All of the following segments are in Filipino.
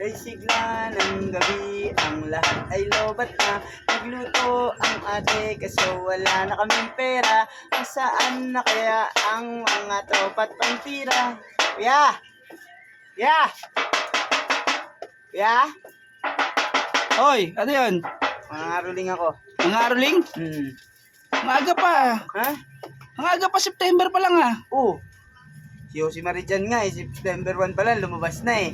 Kay sigla ng gabi, ang lahat ay lobat na. Nagluto ang ate kaso wala na kaming pera. Kung saan na kaya ang mga tropa't pampira? Kuya! Kuya! Kuya! Hoy, ano yun? Mangaruling ako. Nangaroling? Maaga pa. Ha? Ang aga pa, September pa lang ah. Oo. Si Josie Marijan nga September 1 pa lang, lumabas na eh.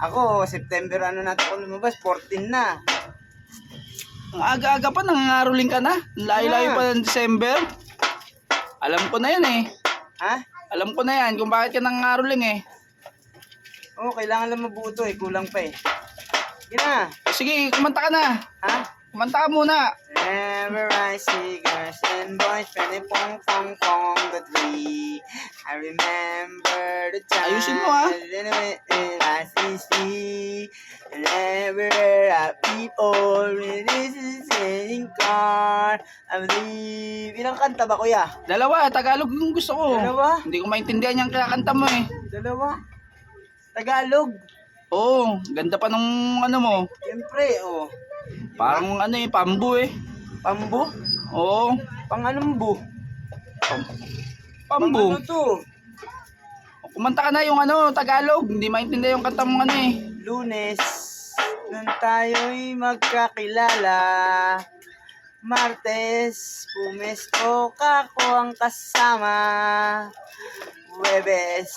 Ako, September ano natin ako lumabas, 14 na. Ang aga-aga pa, nangangaroling ka na. Ang layo-layo pa ng December. Alam ko na yan eh. Ha? Alam ko na yan kung bakit ka nangangaroling eh. Oo, kailangan lang mabuto eh, kulang pa eh. Sige na. Sige, kumanta ka na. Ha? Kumanta ka muna. Whenever I see girls and boys playing pong pong pong the tree, I remember the time. Ayusin mo, ha? I see whenever I people with this is in car. I believe. Ilang kanta ba kuya? Dalawa, Tagalog yung gusto ko. Dalawa? Hindi ko maintindihan yung kinakanta mo eh. Dalawa. Tagalog. Oo, ganda pa nung ano mo. Siyempre, oh. Parang ano eh, pambu eh. Pambu? Oo, Pang anong bu? Pang pambu. ano to? Kumanta ka na yung ano, Tagalog. Hindi maintindihan yung kanta mo ano eh. Lunes, nang tayo'y magkakilala. Martes, pumesto kako ang kasama. Huwebes,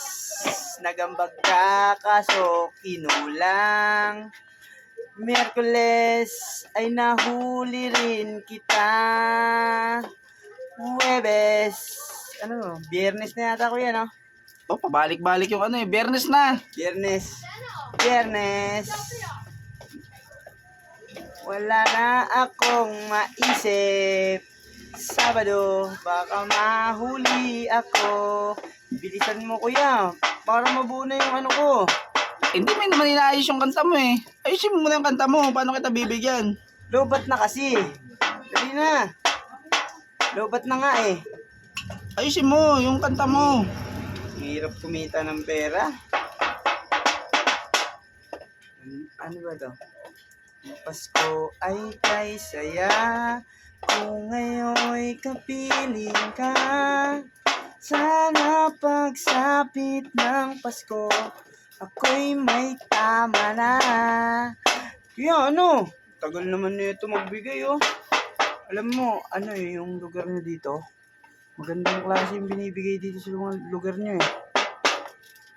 nagambag ka kaso kinulang. Miyerkules ay nahuli rin kita. Huwebes, ano, biyernes na yata ko yan, no? Oh, pabalik-balik yung ano eh. Biyernes na. Biyernes. Biyernes. Wala na akong maisip. Sabado, baka mahuli ako. Bilisan mo kuya, para mabuo na yung ano ko. Hindi mo naman inaayos yung kanta mo eh. Ayusin mo muna yung kanta mo. Paano kita bibigyan? Lobat na kasi. Dali na. Lobat na nga eh. Ayusin mo yung kanta mo. Hirap kumita ng pera. Ano ba to? Ang Pasko ay kay saya kung ngayon'y kapiling ka. Sana pagsapit ng Pasko ako'y may tama na. Kaya ano? Tagal naman nito magbigay oh. Alam mo, ano eh, yung lugar niya dito? Magandang klase yung binibigay dito sa lugar niyo eh.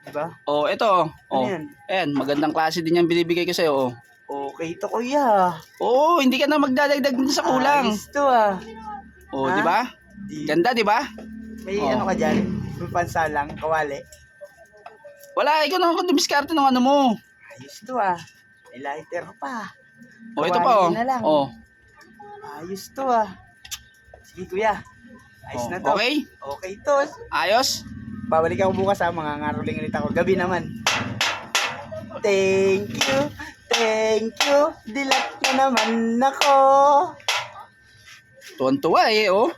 Diba? Oh, eto. Ano Oh, yan? ayan, magandang klase din yung binibigay ko sa'yo. Oh. Okay to kuya. Oo, hindi ka na magdadagdag din sa kulang. Ayos to ah. Oh, Ha? di ba? Ganda, di ba? May Oh. ano ka dyan? May pansalang, kawali. Wala, ikaw naman kung dumiskarte ng ano mo. Ayos to ah. May lighter pa. Oh, ito pa oh. Kawali na lang. Oh. Ayos to ah. Sige kuya. Ayos Oh, na to. okay? Okay to. Ayos? Babalik ako bukas ha. Mga ngaruling ulit ako. Gabi naman. Thank you. Thank you. Dilat na naman ako. Tuwan-tuwa eh, oh.